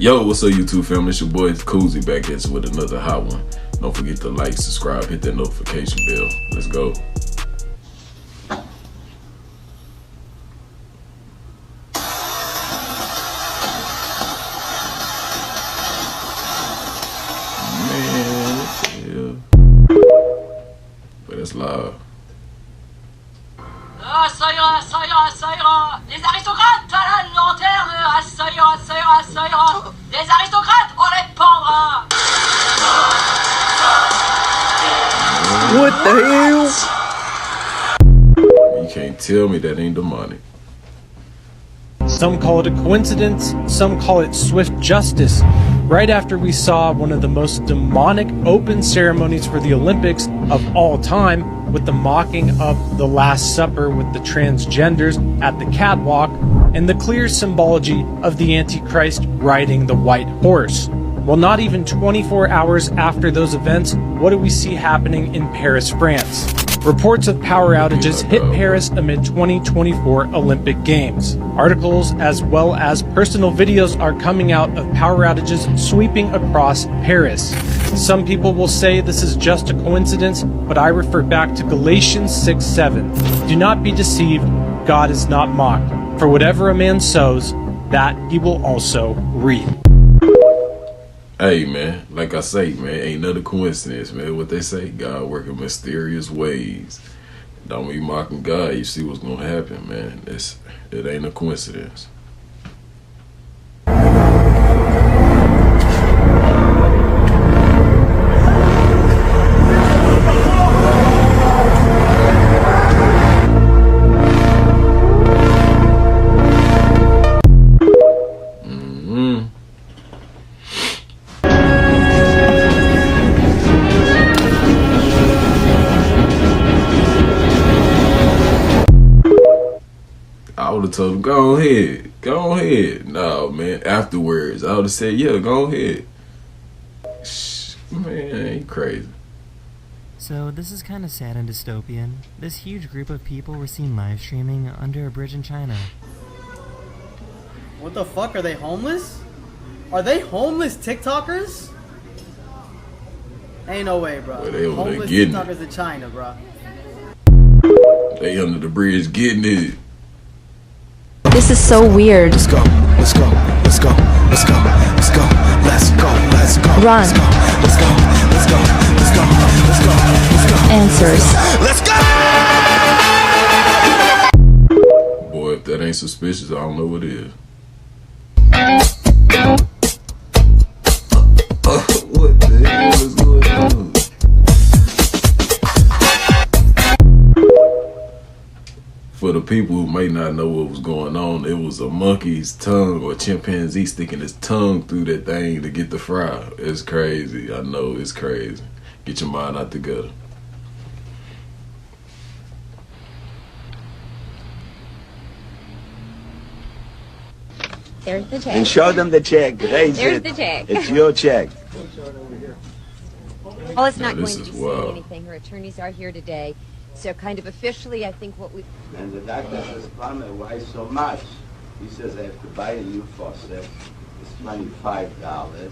Yo, what's up, YouTube family? It's your boy Koozie back at you with another hot one. Don't forget to like, subscribe, hit that notification bell. Let's go. Man, what the hell? But it's live. Ah, ça ira, ça ira, ça ira. Les aristocrates à la lanterne. Ah, ça ira, ça ira, ça ira. Les aristocrates, on les pendra. What the hell? You can't tell me that ain't demonic. Some call it a coincidence, some call it swift justice. Right after we saw one of the most demonic open ceremonies for the Olympics of all time, with the mocking of the Last Supper with the transgenders at the catwalk, and the clear symbology of the Antichrist riding the white horse. Well, not even 24 hours after those events, what do we see happening in Paris, France? Reports of power outages hit Paris amid 2024 Olympic Games. Articles as well as personal videos are coming out of power outages sweeping across Paris. Some people will say this is just a coincidence, but I refer back to Galatians 6:7. Do not be deceived, God is not mocked. For whatever a man sows, that he will also reap. Hey man, like I say, man, ain't nothing coincidence, man. What they say, God working mysterious ways. Don't be mocking God. You see what's gonna happen, man. It ain't a coincidence. I would have told him, go ahead, go ahead. No, man, afterwards, I would have said, yeah, go ahead. Shh, man, ain't crazy. So this is kind of sad and dystopian. This huge group of people were seen live streaming under a bridge in China. What the fuck? Are they homeless? Are they homeless TikTokers? Ain't no way, bro. Well, they over there homeless getting TikTokers in China, bro. They under the bridge getting it. This is so weird. Let's go, let's go, let's go, let's go, let's go, let's go, let's go. Run. Let's go, let's go, let's go, let's go, let's go, let's go. Answers. Let's go! Boy, if that ain't suspicious, I don't know what is. What the hell is going on? For the people who may not know what was going on, it was a monkey's tongue or chimpanzee sticking his tongue through that thing to get the fry. It's crazy. I know, it's crazy. Get your mind out the gutter. There's the check. And show them the check. Raise There's it. the check. It's your check. Well, it's not Now, this going to is be wild. saying anything. Her attorneys are here today. So kind of officially, I think what we... And the doctor says, Plumber, why so much? He says, I have to buy a new faucet. It's $25.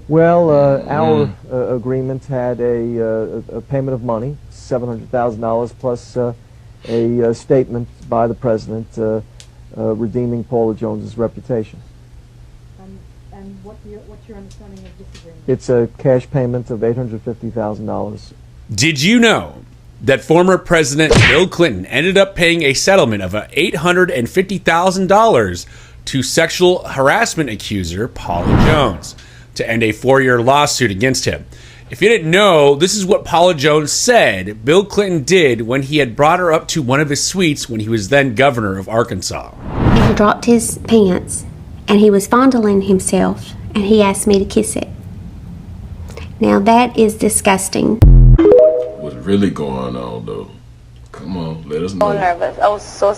Well, our agreement had a payment of money, $700,000, plus a statement by the president redeeming Paula Jones's reputation. And what's your understanding of this agreement? It's a cash payment of $850,000. Did you know that former President Bill Clinton ended up paying a settlement of $850,000 to sexual harassment accuser Paula Jones to end a 4-year lawsuit against him? If you didn't know, this is what Paula Jones said Bill Clinton did when he had brought her up to one of his suites when he was then governor of Arkansas. He dropped his pants and he was fondling himself and he asked me to kiss it. Now that is disgusting. What's really going on, though? Come on, let us know. So nervous.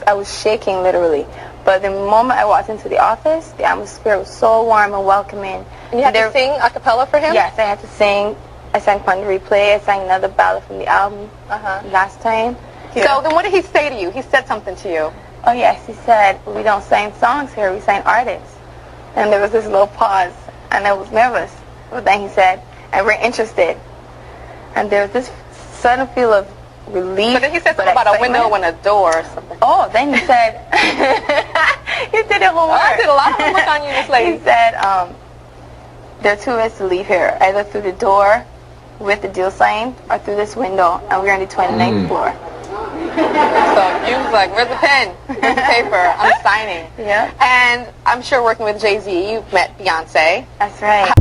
I was shaking literally. But the moment I walked into the office, the atmosphere was so warm and welcoming. And you had to sing a cappella for him? Yes, I had to sing. I sang Pond Replay. I sang another ballad from the album last time. Yeah. So then what did he say to you? He said something to you. Oh yes, he said, we don't sing songs here, we sing artists. And there was this little pause, and I was nervous. But then he said, and we're interested. And there was this sudden feel of relief. But then he said something about a window and a door or something. Oh, then he said, you did it homework. I did a lot of homework on you, Miss Lady. He said, there are two ways to leave here, either through the door with the deal sign or through this window, and we're on the 29th floor. So you was like, where's the pen? Where's the paper? I'm signing. Yeah. And I'm sure working with Jay-Z, you've met Beyonce. That's right.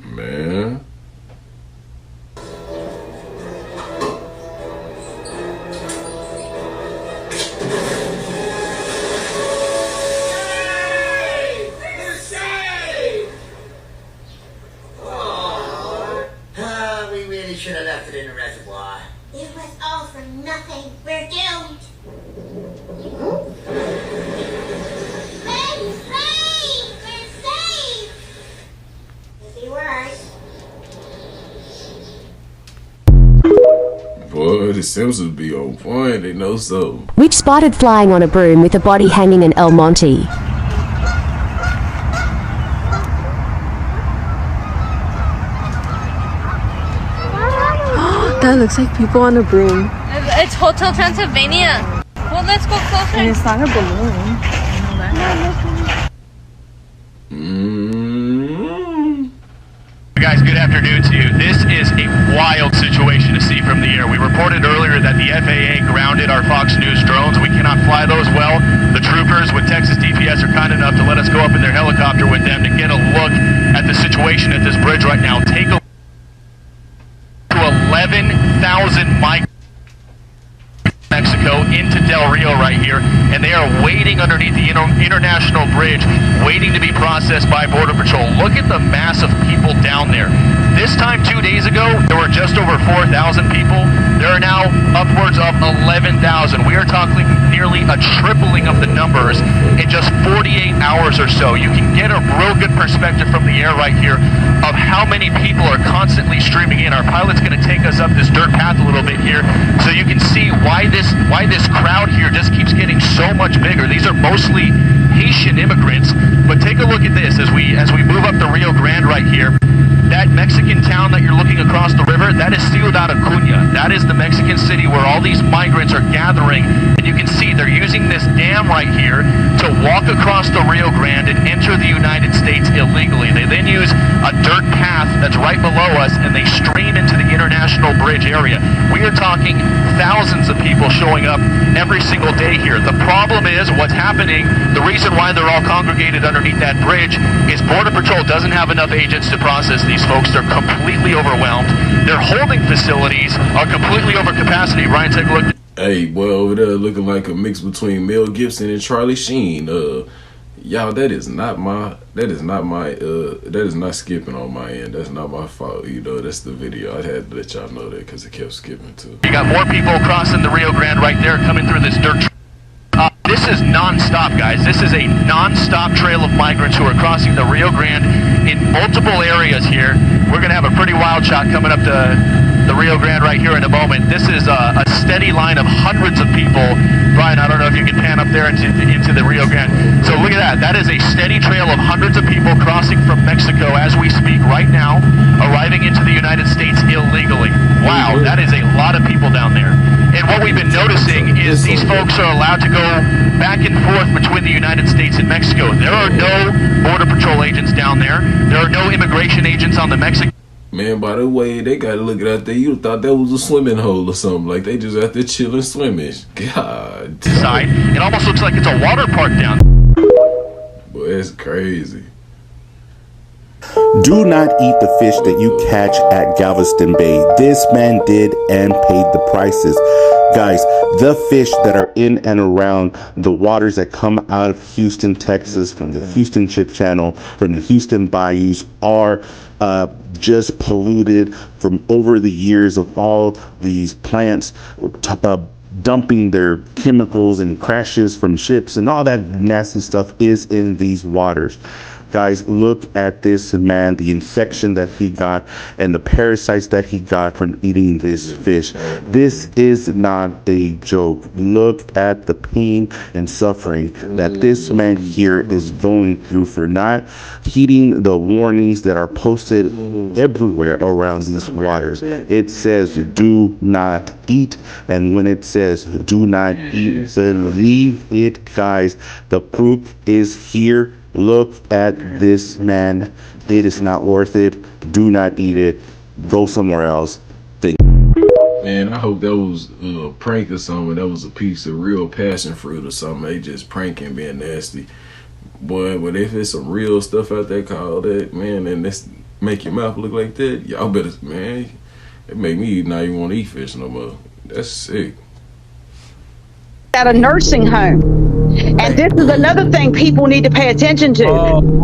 Man. We really should have left it in the reservoir. It was all for nothing. We're doomed. Please, please, we're safe. If you weren't. Boy, the Simpsons be on point. They know so. Which spotted flying on a broom with a body hanging in El Monte? That looks like people on a broom. It's Hotel Transylvania. Well, let's go closer. And it's not a balloon. Guys, good afternoon to you. This is a wild situation to see from the air. We reported earlier that the FAA grounded our Fox News drones. We cannot fly those well. The troopers with Texas DPS are kind enough to let us go up in their helicopter with them to get a look at the situation at this bridge right now. Take a look to 11,000 migrants Mexico into Del Rio right here, and they are waiting underneath the international bridge, waiting to be processed by Border Patrol. Look at the mass of people down there. This time 2 days ago, there were just over 4,000 people. There are now upwards of 11,000. We are talking nearly a tripling of the numbers in just 48 hours or so. You can get a real good perspective from the air right here of how many people are constantly streaming in. Our pilot's going to take us up this dirt path a little bit here so you can see why this crowd here just keeps getting so much bigger. These are mostly Haitian immigrants, but take a look at this as we move up the Rio Grande right here. That Mexican town that you're looking across the river, that is Ciudad Acuña. That is the Mexican city where all these migrants are gathering. And you can see they're using this dam right here to walk across the Rio Grande and enter the United States illegally. They then use a dirt path that's right below us, and they stream into the international bridge area. We are talking thousands of people showing up every single day here. The problem is what's happening, the reason why they're all congregated underneath that bridge is Border Patrol doesn't have enough agents to process these folks. They're completely overwhelmed. Their holding facilities are completely over capacity. Ryan, take a look. Hey, boy, over there looking like a mix between Mel Gibson and Charlie Sheen. Y'all, that is not skipping on my end. That's not my fault. You know, that's the video. I had to let y'all know that because it kept skipping too. You got more people crossing the Rio Grande right there, coming through this dirt. This is non-stop, guys. This is a non-stop trail of migrants who are crossing the Rio Grande in multiple areas here. We're going to have a pretty wild shot coming up to the Rio Grande right here in a moment. This is a steady line of hundreds of people. Brian, I don't know if you can pan up there into the Rio Grande. So look at that. That is a steady trail of hundreds of people crossing from Mexico as we speak right now, arriving into the United States illegally. Wow, that is a lot of people down there. And what we've been noticing is these folks are allowed to go back and forth between the United States and Mexico. There are no Border Patrol agents down there. There are no immigration agents on the Mexican. Man, by the way, they got to look out there. You thought that was a swimming hole or something. Like they just out there chilling, swimming. God. Side. It almost looks like it's a water park down there. Boy, it's crazy. Do not eat the fish that you catch at Galveston Bay. This man did and paid the prices. Guys, the fish that are in and around the waters that come out of Houston, Texas, from the Houston Ship Channel, from the Houston bayous are just polluted from over the years of all these plants dumping their chemicals and crashes from ships, and all that nasty stuff is in these waters. Guys, look at this man, the infection that he got and the parasites that he got from eating this fish. This is not a joke. Look at the pain and suffering that this man here is going through for not heeding the warnings that are posted everywhere around these waters. It says do not eat, and when it says do not eat, believe it, guys. The proof is here. Look at this man. It is not worth it. Do not eat it. Go somewhere else. Man, I hope that was a prank or something. That was a piece of real passion fruit or something. They just pranking, being nasty. Boy, but if it's some real stuff out there called that, man, and this make your mouth look like that, y'all better, man, it make me not even want to eat fish no more. That's sick. At a nursing home. And this is another thing people need to pay attention to.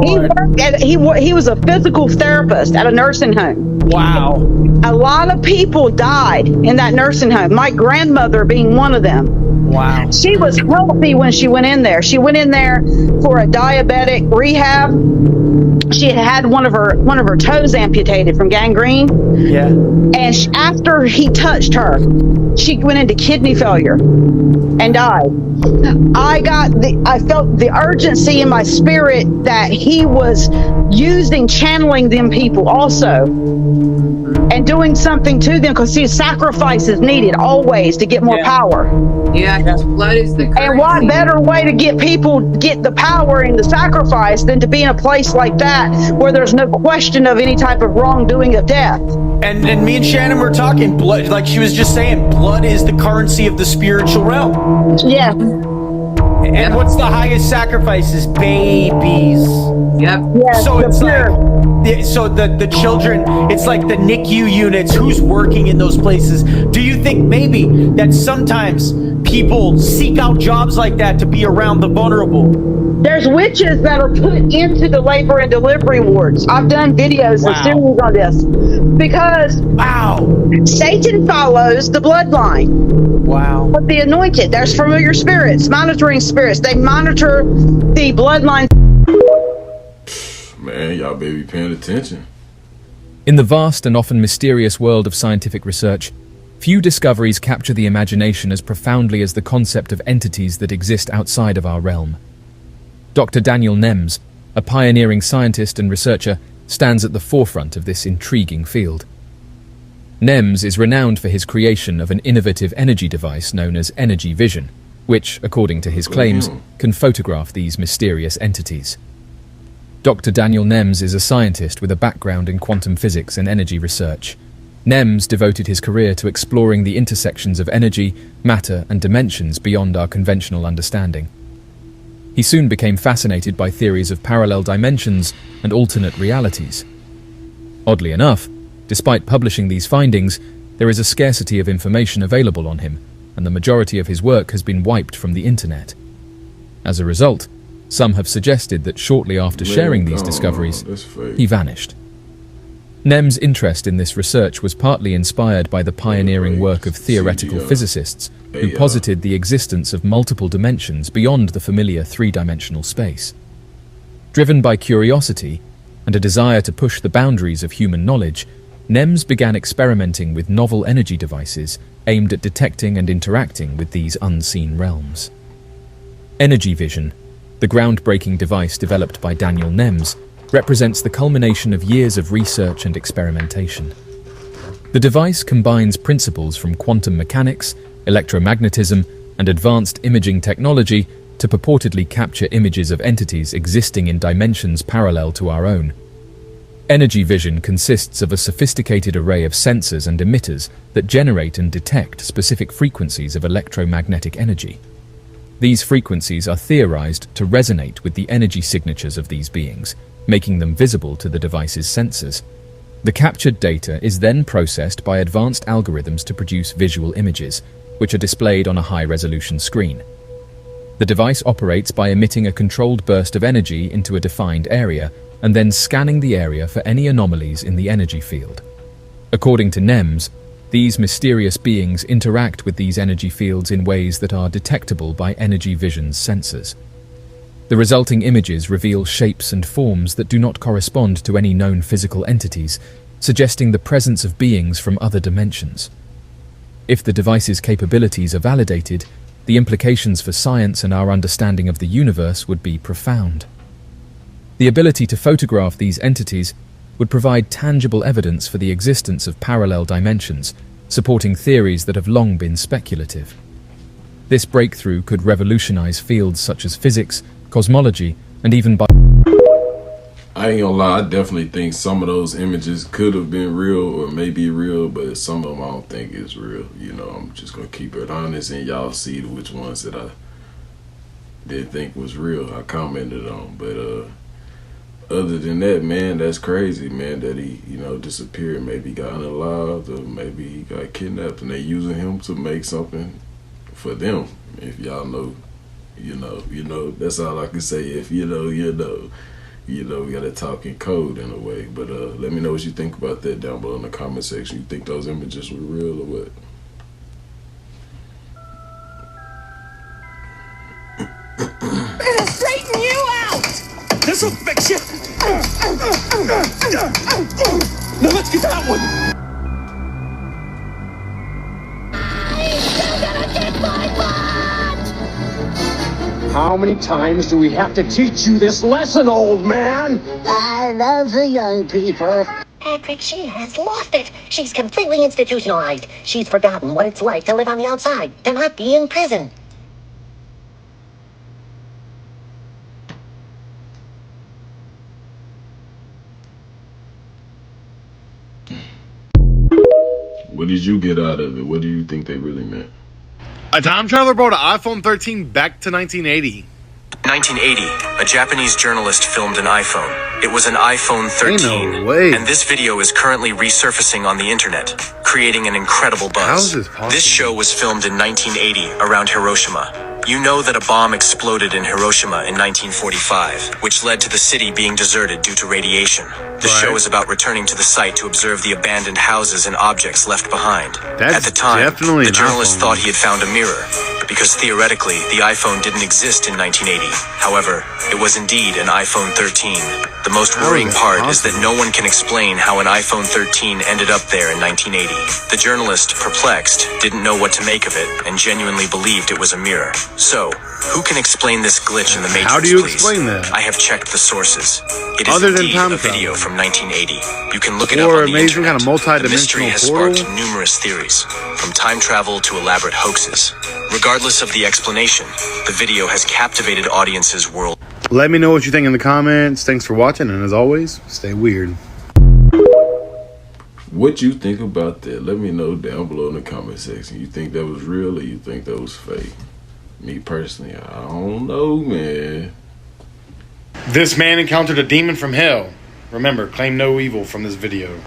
He was a physical therapist at a nursing home. Wow. A lot of people died in that nursing home, my grandmother being one of them. Wow. She was healthy when she went in there. She went in there for a diabetic rehab. She had one of her toes amputated from gangrene. Yeah. And after he touched her, she went into kidney failure and died. I felt the urgency in my spirit that he was channeling them people also, and doing something to them, because sacrifice is needed always to get more power. Yeah, blood is the currency. And what better way to get the power and the sacrifice than to be in a place like that where there's no question of any type of wrongdoing of death. And me and Shannon were talking, blood, like she was just saying, blood is the currency of the spiritual realm. Yeah. And what's the highest sacrifices? Babies. Yep. Yes, so it's like, the children, it's like the NICU units, who's working in those places. Do you think maybe that sometimes people seek out jobs like that to be around the vulnerable? There's witches that are put into the labor and delivery wards. I've done videos and series on this. Because Satan follows the bloodline. Wow. Of the anointed. There's familiar spirits, monitoring spirits. They monitor the bloodline. Man, y'all better be paying attention. In the vast and often mysterious world of scientific research, few discoveries capture the imagination as profoundly as the concept of entities that exist outside of our realm. Dr. Daniel Nems, a pioneering scientist and researcher, stands at the forefront of this intriguing field. Nems is renowned for his creation of an innovative energy device known as energy vision, which, according to his claims, can photograph these mysterious entities. Dr. Daniel Nems is a scientist with a background in quantum physics and energy research. Nems devoted his career to exploring the intersections of energy, matter, and dimensions beyond our conventional understanding. He soon became fascinated by theories of parallel dimensions and alternate realities. Oddly enough, despite publishing these findings, there is a scarcity of information available on him, and the majority of his work has been wiped from the internet. As a result, some have suggested that shortly after sharing these discoveries, he vanished. Nems' interest in this research was partly inspired by the pioneering work of theoretical physicists who posited the existence of multiple dimensions beyond the familiar three-dimensional space. Driven by curiosity and a desire to push the boundaries of human knowledge, Nems began experimenting with novel energy devices aimed at detecting and interacting with these unseen realms. Energy vision, the groundbreaking device developed by Daniel Nems, represents the culmination of years of research and experimentation. The device combines principles from quantum mechanics, electromagnetism, and advanced imaging technology to purportedly capture images of entities existing in dimensions parallel to our own. Energy vision consists of a sophisticated array of sensors and emitters that generate and detect specific frequencies of electromagnetic energy. These frequencies are theorized to resonate with the energy signatures of these beings, making them visible to the device's sensors. The captured data is then processed by advanced algorithms to produce visual images, which are displayed on a high-resolution screen. The device operates by emitting a controlled burst of energy into a defined area and then scanning the area for any anomalies in the energy field. According to Nems, these mysterious beings interact with these energy fields in ways that are detectable by energy vision's sensors. The resulting images reveal shapes and forms that do not correspond to any known physical entities, suggesting the presence of beings from other dimensions. If the device's capabilities are validated, the implications for science and our understanding of the universe would be profound. The ability to photograph these entities would provide tangible evidence for the existence of parallel dimensions, supporting theories that have long been speculative. This breakthrough could revolutionize fields such as physics, cosmology, and even I ain't gonna lie, I definitely think some of those images could have been real or may be real, but some of them I don't think is real. You know, I'm just gonna keep it honest, and y'all see which ones that I didn't think was real. I commented on, but other than that, man, that's crazy, man, that he, you know, disappeared. Maybe he got unalived, or maybe he got kidnapped, and they using him to make something for them. If y'all know, you know, that's all I can say. If you know, you know. You know, we gotta talk in code in a way. But let me know what you think about that down below in the comment section. You think those images were real or what? It'll straighten you out! This'll fix you! Now let's get that one! He's still gonna kick my butt! How many times do we have to teach you this lesson, old man? I love the young people. Patrick, she has lost it. She's completely institutionalized. She's forgotten what it's like to live on the outside, to not be in prison. What did you get out of it? What do you think they really meant? A time traveler brought an iPhone 13 back to 1980. 1980, a Japanese journalist filmed an iPhone. It was an iPhone 13, no way. And this video is currently resurfacing on the internet, creating an incredible buzz. How is this possible? This show was filmed in 1980 around Hiroshima. You know that a bomb exploded in Hiroshima in 1945, which led to the city being deserted due to radiation. The show is about returning to the site to observe the abandoned houses and objects left behind. At the time, the journalist thought he had found a mirror, because theoretically, the iPhone didn't exist in 1980. However, it was indeed an iPhone 13. The most worrying part is that no one can explain how an iPhone 13 ended up there in 1980. The journalist, perplexed, didn't know what to make of it and genuinely believed it was a mirror. So, who can explain this glitch in the Matrix, How do you please? explain that? I have checked the sources. It is Other than indeed time a video travel. from 1980. You can look it up Or on the amazing internet. kind of The mystery has multi-dimensional sparked portal. numerous theories, from time travel to elaborate hoaxes. Regardless of the explanation, the video has captivated audiences worldwide. Let me know what you think in the comments. Thanks for watching, and as always, stay weird. What you think about that? Let me know down below in the comment section. You think that was real or you think that was fake? Me personally, I don't know, man. This man encountered a demon from hell. Remember, claim no evil from this video.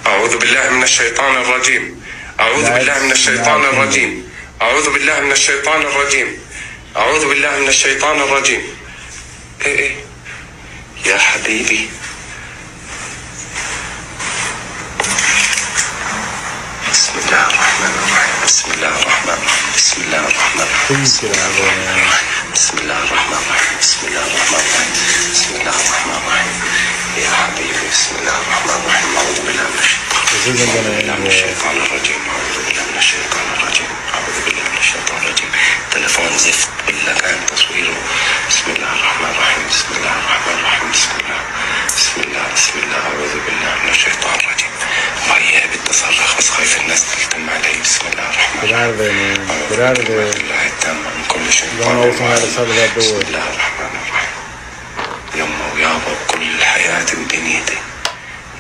أعوذ بالله من الشيطان الرجيم أعوذ بالله من الشيطان الرجيم أعوذ بالله من الشيطان الرجيم أعوذ بالله من الشيطان الرجيم إيه يا حبيبي بسم الله الرحمن الرحيم بسم الله الرحمن الرحيم بسم الله الرحمن الرحيم بسم الله الرحمن الرحيم بسم الله الرحمن الرحيم بسم الله الرحمن الرحيم بسم الله الرحمن الرحيم يا حبيبي بسم الله الرحمن الرحيم أعوذ بالله من الشيطان الرجيم أعوذ بالله من الشيطان الرجيم أعوذ بالله من الشيطان الرجيم تلفون زفت ولا كان تصويره بسم الله الرحمن الرحيم بسم الله الرحمن الرحيم بسم الله بسم الله بسم الله أعوذ بالله من الشيطان الرجيم وهي بتصرخ بس خايف الناس تلتم علي بسم الله الرحمن الرحيم أعوذ بالله التام من كل شيطان بسم الله الرحمن الرحيم يما ويابا بكل حياتي ودنيتي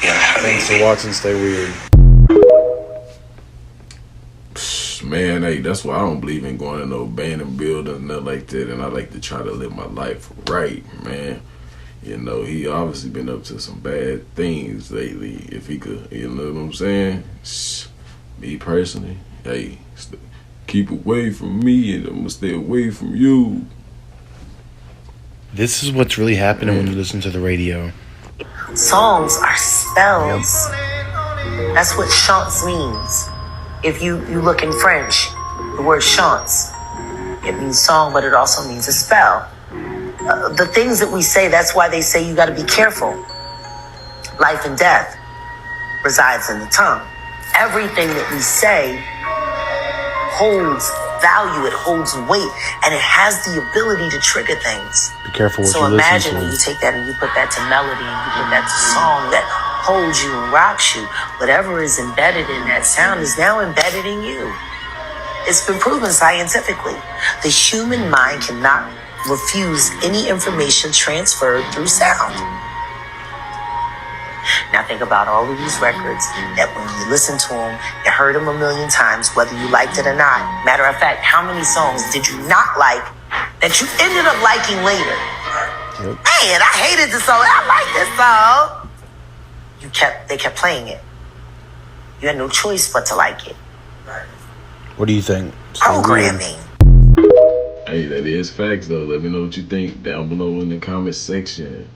يا حبيبي. Thanks for watching. Stay weird. Man, hey, that's why I don't believe in going to no abandoned building, nothing like that. And I like to try to live my life right, man. You know, he obviously been up to some bad things lately. If he could, you know what I'm saying? Me personally, hey, keep away from me and I'm going to stay away from you. This is what's really happening when you listen to the radio. Songs are spells. That's what chants means. If you look in French, the word chance, it means song, but it also means a spell. The things that we say, that's why they say you got to be careful. Life and death resides in the tongue. Everything that we say holds value, it holds weight, and it has the ability to trigger things. Be careful what So you imagine listen when to. you take that and you put that to melody and you put that to song that holds you and rocks you. Whatever is embedded in that sound is now embedded in you. It's been proven scientifically. The human mind cannot refuse any information transferred through sound. Now think about all of these records that when you listen to them, you heard them a million times, whether you liked it or not. Matter of fact, how many songs did you not like that you ended up liking later? Yep. Man, I hated this song. I like this song. They kept playing it. You had no choice but to like it. What do you think? Programming. Hey, that is facts though. Let me know what you think down below in the comment section.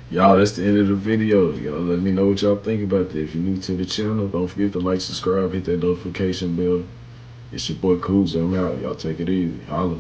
Y'all, that's the end of the video. Y'all let me know what y'all think about that. If you're new to the channel, don't forget to like, subscribe, hit that notification bell. It's your boy Kuz. I'm out. Y'all take it easy. Holla.